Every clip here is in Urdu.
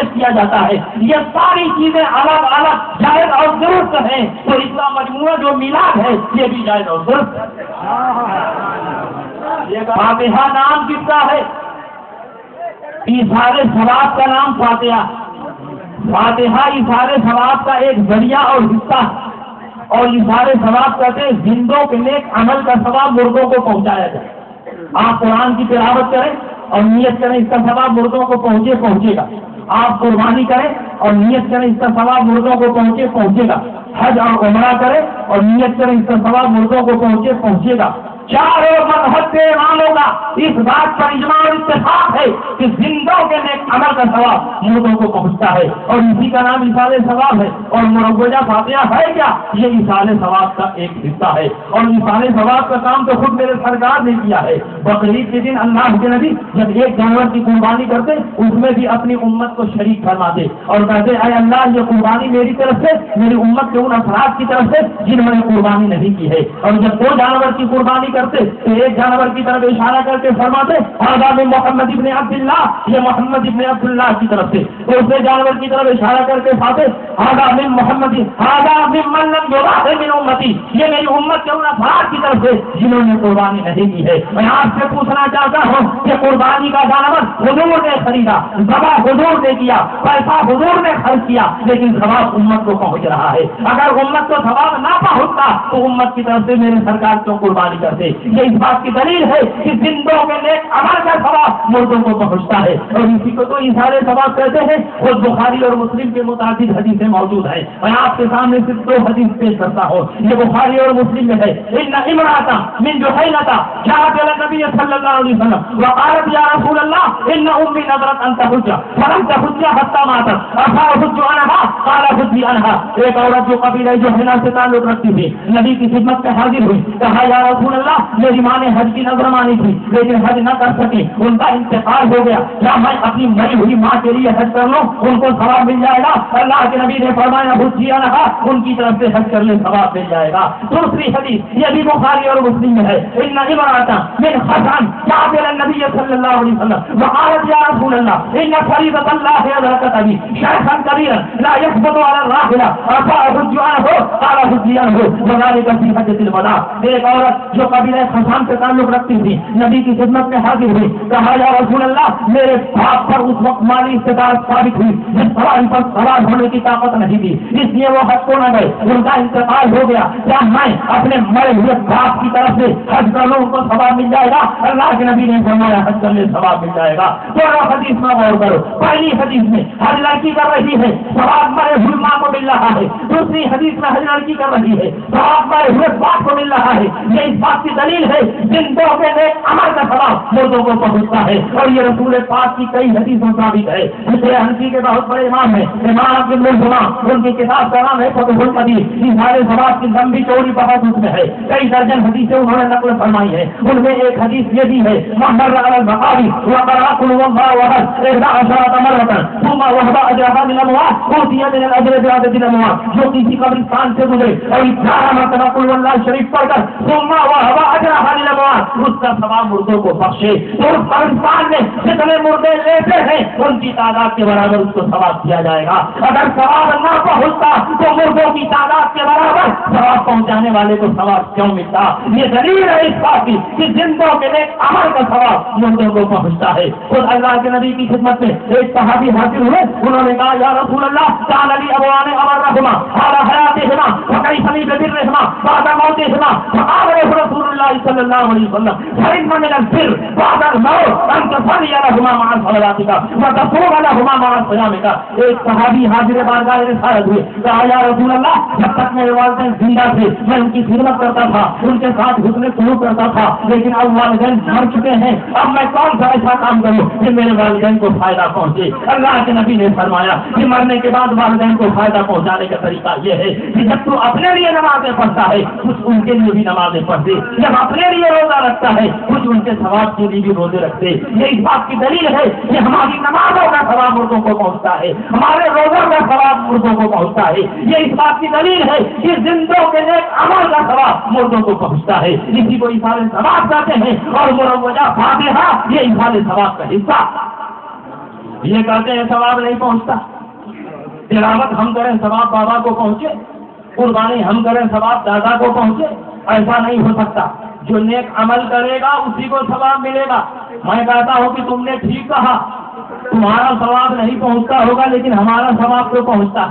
پیش کیا جاتا ہے، یہ ساری چیزیں الگ الگ جائز اور درست ہیں، تو اس کا مجموعہ جو میلاد ہے یہ بھی جائز اور درست ہے۔ فاتحہ نام کس کا ہے؟ ایثار ثواب کا نام فاتحہ۔ فاتحہ ایثار ثواب کا ایک ذریعہ اور حصہ، اور ایثار ثواب کہتے ہیں زندوں کے نیک عمل کا ثواب مردوں کو پہنچایا جائے۔ آپ قرآن کی تلاوت کریں اور نیت کریں اس کا ثواب مردوں کو پہنچے گا۔ آپ قربانی کریں اور نیت کریں اس کا ثواب مردوں کو پہنچے گا۔ حج اور عمرہ کریں اور نیت کریں اس کا ثواب مردوں کو پہنچے گا۔ چاروں مذہب کے اماموں کا اس بات پر اجماع اور اتفاق ہے کہ زندوں کے نیک عمل کا ثواب مردوں کو پہنچتا ہے، اور اسی کا نام ایثار ثواب ہے۔ اور مروجہ فاتحہ ہے کیا؟ یہ ایثار ثواب کا ایک حصہ ہے، اور ایثار ثواب کا کام تو خود میرے سرکار نے کیا ہے۔ بقرعید کے دن اللہ کے نبی جب ایک جانور کی قربانی کرتے اس میں بھی اپنی امت کو شریک فرماتے اور کہتے اے اللہ یہ قربانی میری طرف سے، میری امت کے ان افراد کی طرف سے جنہوں نے قربانی نہیں کی ہے۔ اور جب دو جانور کی قربانی کرتے تو ایک جانور کی طرف اشارہ کر کے فرماتے آداب محمد ابن عبداللہ، یہ محمد ابن عبداللہ کی طرف سے، دوسرے جانور کی طرف اشارہ کر کے فاتے آداب محمد آداب من لم یضاح من امتی، یہ میری امت کے ان افراد کی طرف سے جنہوں نے قربانی نہیں کی ہے۔ میں آپ سے پوچھنا چاہتا ہوں کہ قربانی کا جانور حضور نے خریدا، ذبح حضور نے کیا، پیسہ حضور نے خرچ کیا، لیکن ثواب امت کو پہنچ رہا ہے۔ اگر امت کو ثواب نہ پہنچتا تو امت کی طرف سے میرے سرکار کیوں قربانی کرتے؟ یہ اس بات کی دلیل ہے کہ زندوں کے نیک عمل کا ثواب مردوں کو پہنچتا ہے، اور اسی کو تو ایثار ثواب کہتے ہیں۔ خود بخاری اور مسلم کے متعدد حدیثیں موجود ہیں، میں آپ کے سامنے صرف دو حدیث پیش کرتا ہوں۔ یہ بخاری اور مسلم میں ہے، ان امرأة من جحینة جاءت الى النبي صلی اللہ علیہ وسلم وقالت یا رسول اللہ ان امی نذرت ان تحج فلم تحج حتى ماتت افاحج عنها قال حجی عنها۔ ایک عورت جو قبیلہ جحینہ سے تعلق رکھتی تھی نبی کی خدمت میں حاضر ہوئی، کہا یا رسول اللہ میری ماں نے حج کی نظر مانی تھی لیکن حج نہ کر سکی، ان کا انتقال ہو گیا، کیا میں اپنی مری ہوئی ماں کے لیے حج کر لوں؟ ان کو ثواب مل جائے گا؟ اللہ کے نبی نے فرمایا حجی عنها، ان کی طرف سے حج کر لے ثواب مل جائے گا۔ دوسری حدیث یہ بھی بخاری اور مسلم میں ہے، ان امرأة من خزعم جاءت الى النبي صلی اللہ علیہ وسلم وقالت یا رسول اللہ ان فریضة اللہ ادرکت ابی شیخا کبیرا لا يثبت على الراحلة افاحج عنه قال حجی عنه وذلك في حجۃ الوداع۔ ایک عورت جو قبیلہ خزعم سے تعلق رکھتی تھی نبی کی خدمت میں حاضر ہوئی، کہا یا رسول اللہ میرے باپ پر اس وقت مالی استطاعت ثابت ہوئی، جس سواری پر سوار ہونے کی طاقت نہیں تھی، اس لیے وہ حج کو نہ گئے، ان کا انتقال ہو گیا، کیا میں اپنے مرے ہوئے باپ کی طرف سے حج کر لوں ان کو ثواب مل جائے گا؟ اللہ کے نبی نے فرمایا حج کر لے ثواب مل جائے گا۔ دونوں حدیث میں غور کرو، پہلی حدیث میں حج لڑکی کر رہی ہے ثواب مرے ہوئے ماں کو مل رہا ہے، دوسری حدیث میں حج لڑکی کر رہی ہے ثواب مرے ہوئے باپ کو مل رہا ہے۔ یہ اس بات کی دلیل ہے زندوں کے نیک عمل کا ثواب مردوں کو پہنچتا ہے، اور یہ رسول پاک کی کئی حدیثوں ثابت ہے۔ اسے حنفی کے بہت بڑے امام ہیں امام ابن الجماع، ان کی کتاب کا نام ہے فتح القدیر، ایثار ثواب کی لمبی چوڑی بہت اس میں ہے، کئی درجن حدیثیں انہوں نے نقل فرمائی ہے۔ ان میں ایک حدیث یہ بھی ہے من مر علی المقابر وقرأ قل هو الله احد 11 مرة ثم وهب اجرها للاموات اوتي من الاجر بعدد الاموات، جو کسی قبرستان سے گزرے اور 11 مرتبہ قل هو الله شریف پڑھ کر ثم وهب اجرها للاموات، اس کا ثواب مردوں کو بخشے، تو اس قبرستان میں جتنے مردے لیتے ہیں ان کی تعداد کے برابر اس کو ثواب دیا جائے گا۔ اگر ثواب نہ پہنچتا تو مردوں کی تعداد کے برابر ثواب پہنچانے والے کو ثواب کیوں ملتا؟ یہ دلیل ہے اس بات کی کہ زندوں کے نیک عمل کا ثواب مردوں کو پہنچتا ہے۔ خود اللہ کے نبی کی خدمت میں ایک صحابی حاضر ہوئے، انہوں نے کہا یا رسول اللہ کان لی ابوان امرهما حال حیاتهما وکیف لی ببرهما بعد موتهما، فقال له رسول اللہ صلی اللہ علیہ وسلم فإن من البر بعد الموت ان تصلي لهما مع صلاتك وتصوم لهما مع صيامك۔ ایک صحابی حاضر بارگاہ رسالت ہوئے، کہا یا رسول اللہ جب تک میرے والدین زندہ تھے میں ان کی خدمت کرتا تھا، ان کے ساتھ حسن سلوک کرتا تھا، لیکن اب والدین مر چکے ہیں، اب میں کون سا ایسا کام کروں کہ میرے والدین کو فائدہ پہنچے؟ اللہ کے نبی نے فرمایا کہ مرنے کے بعد والدین کو فائدہ پہنچانے کا طریقہ یہ ہے کہ جب تو اپنے لیے نمازیں پڑھتا ہے کچھ ان کے لیے بھی نمازیں پڑھتے، جب اپنے لیے روزہ رکھتا ہے کچھ ان کے ثواب کے لیے بھی روزے رکھتے۔ یہ اس بات کی دلیل ہے کہ ہماری نمازوں کا ثواب مردوں کو پہنچتا ہے، ہمارے روزوں کا ثواب مردوں کو پہنچتا ہے۔ یہ اس بات کی دلیل ہے کہ زندوں کے نیک عمل کا ثواب مردوں کو پہنچتا ہے، اسی کو ایثار ثواب کہتے ہیں، اور مروجہ فاتحہ یہ ایثار ثواب کا حصہ۔ یہ کہتے ہیں ثواب نہیں پہنچتا، تلاوت ہم کریں ثواب بابا کو پہنچے، قربانی ہم کریں ثواب دادا کو پہنچے، ایسا نہیں ہو سکتا۔ جو نیک عمل کرے گا اسی کو ثواب ملے گا۔ میں کہتا ہوں کہ تم نے ٹھیک کہا، تمہارا ثواب نہیں پہنچتا ہوگا لیکن ہمارا ثواب تو پہنچتا،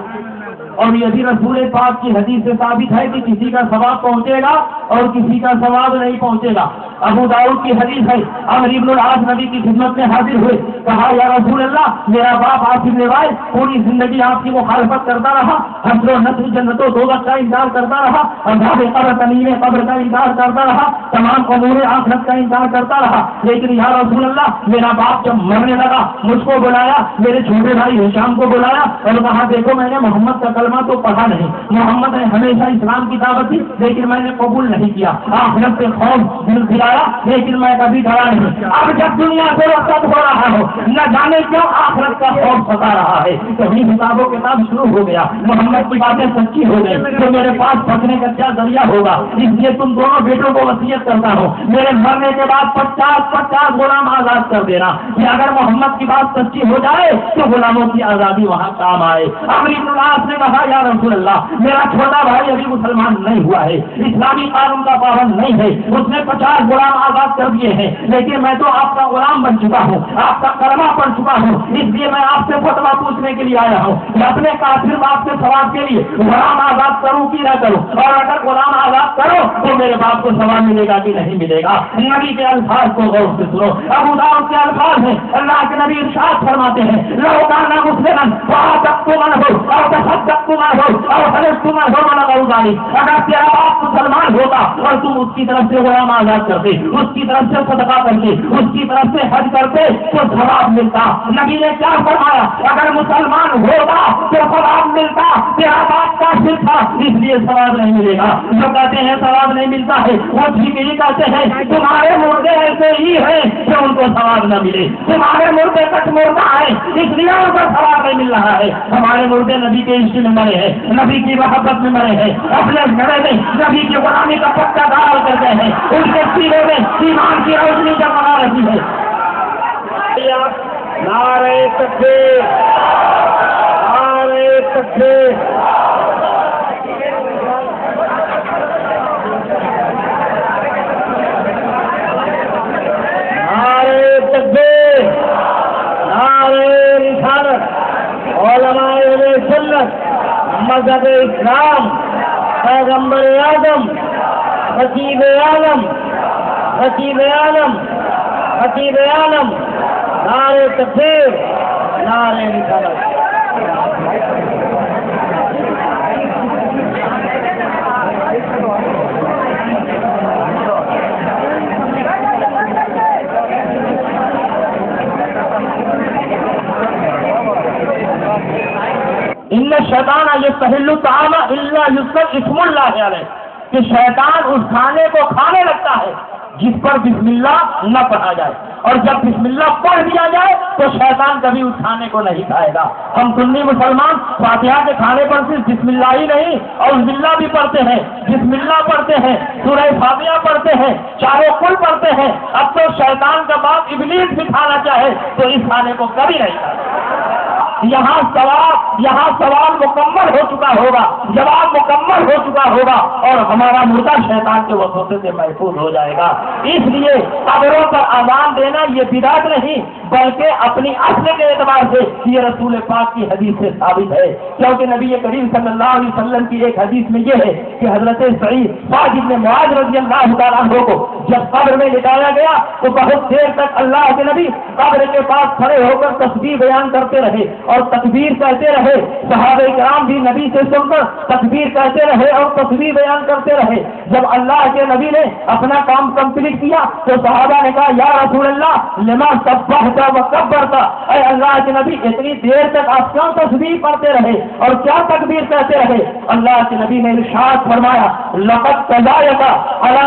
اور یہ بھی رسول پاک کی حدیث سے ثابت ہے کہ کسی کا ثواب پہنچے گا اور کسی کا ثواب نہیں پہنچے گا۔ ابو داؤد کی حدیث ہے، عمرو بن العاص نبی کی خدمت میں حاضر ہوئے، کہا یا رسول اللہ میرا باپ عاصم بن وائل پوری زندگی آپ کی مخالفت کرتا رہا، حشر و نصر جنت و دوزخ کا انکار کرتا رہا، عذاب قبر تنعیم قبر کا انکار کرتا رہا، تمام امور آخرت کا انکار کرتا رہا، لیکن یا رسول اللہ میرا باپ جب مرنے لگا مجھ کو بلایا، میرے چھوٹے بھائی ہشام کو بلایا اور کہا دیکھو میں نے محمد کا کلمہ تو پڑھا نہیں، محمد نے ہمیشہ اسلام کی دعوت دی لیکن میں نے قبول نہیں کیا، آخرت سے خوف دل دلایا لیکن میں کبھی ڈرا نہیں۔ اب جب دنیا سے رخصت ہو رہا ہو نہ جانے کیوں آخرت کا خوف ستا رہا ہے، کہیں حساب و کتاب شروع ہو گیا، محمد کی باتیں سچی ہو گئی تو میرے پاس پھنسنے کا کیا ذریعہ ہوگا، اس لیے تم دونوں بیٹوں کو وصیت کرتا ہوں میرے مرنے کے بعد 50 غلام آزاد کر دینا کہ اگر محمد کی بات سچی ہو جائے تو غلاموں کی آزادی وہاں کام آئے۔ عمرو بن العاص نے کہا یا رسول اللہ میرا چھوٹا بھائی ابھی مسلمان نہیں ہوا ہے، اسلامی قانون کا پابند نہیں ہے، اس نے 50 غلام آزاد کر دیے ہیں، لیکن میں تو آپ کا غلام بن چکا ہوں، آپ کا کلمہ پڑھ چکا ہوں، اس لیے میں آپ سے فتویٰ پوچھنے کے لیے آیا ہوں کہ اپنے کافر باپ کے ثواب کے لیے غلام آزاد کروں کہ نہ کروں، اور اگر غلام آزاد کرو تو میرے باپ کو ثواب ملے گا کہ نہیں ملے گا۔ نبی کے الفاظ کو غور سے سنو، ابو داؤد کے الفاظ ہیں، اللہ کے نبی ارشاد فرماتے ہیں لو کان مسلما فاعتقتم عنه او تصدقتم عنه او خلصتم عنه ولو ذلك، اگر تیرا باپ مسلمان ہوتا اور تم اس کی طرف سے غلام آزاد کرتے، اس کی طرف سے صدقہ کرتے، اس کی طرف سے حج کرتے تو ثواب ملتا۔ نبی نے کیا فرمایا اگر مسلمان ہوتا تو ثواب ملتا، تیرا باپ کافر تھا اس لیے ثواب نہیں ملے گا۔ جو کہتے ہیں ثواب نہیں ملتا ہے وہ ٹھیک ہی کہتے ہیں، تمہارے مردے ایسے ہی ہیں کہ ان کو ثواب نہ ملے، تمہارے مردے کٹ مردہ ہے اس لیے ان کو ثواب نہیں مل رہا ہے۔ ہمارے مردے نبی کے عشق میں مرے ہیں، نبی کی محبت میں مرے ہیں، اپنے گھر میں نبی کی غلامی کا پکا ڈال کرتے ہیں، ان کے سینے میں ایمان کی روشنی جگمگا رہی ہے۔ نعرہ تکبیر، نعرہ تکبیر، نعرہ تکبیر، نعرہ رسالت، علماء سنت، مذہب اسلام، پیغمبر اعظم، خطیب عالم، خطیب عالم، خطیب عالم، نعرہ تکبیر، نعرہ رسالت۔ ان الشیطان یستحل الطعام الا یذکر اسم اللہ علیہ، کہ شیطان اس کھانے کو کھانے لگتا ہے جس پر بسم اللہ نہ پڑھا جائے، اور جب بسم اللہ پڑھ دیا جائے تو شیطان کبھی اس کھانے کو نہیں کھائے گا۔ ہم سنی مسلمان فاتحہ کے کھانے پر صرف بسم اللہ ہی نہیں اور باللہ بھی پڑھتے ہیں، بسم اللہ پڑھتے ہیں، سورہ فاتحہ پڑھتے ہیں، چاروں کل پڑھتے ہیں، اب تو شیطان کا باپ ابلیس بھی کھانا چاہے تو اس کھانے کو کبھی نہیں کھائے۔ یہاں سوال مکمل ہو چکا ہوگا، جواب مکمل ہو چکا ہوگا اور ہمارا مردہ شیطان کے وسوسے سے محفوظ ہو جائے گا۔ اس لیے قبروں پر اذان دینا یہ بدعت نہیں بلکہ اپنی اصل کے اعتبار سے یہ رسول پاک کی حدیث سے ثابت ہے، کیونکہ نبی کریم صلی اللہ علیہ وسلم کی ایک حدیث میں یہ ہے کہ حضرت سعید بن معاذ رضی اللہ تعالیٰ عنہ کو جب قبر میں لٹایا گیا تو بہت دیر تک اللہ کے نبی قبر کے پاس کھڑے ہو کر تسبیح بیان کرتے رہے اور تکبیر کہتے رہے، صحابہ کرام بھی نبی سے سن کر تکبیر کہتے رہے اور تسبیح بیان کرتے رہے۔ جب اللہ کے نبی نے اپنا کام کمپلیٹ کیا تو صحابہ نے کہا یا رسول اللہ لما سبحت و کبرت، اے اللہ کے نبی اتنی دیر تک آپ کیوں تسبیح پڑھتے رہے اور کیا تکبیر کہتے رہے؟ اللہ کے نبی نے ارشاد فرمایا لقد تزاید علی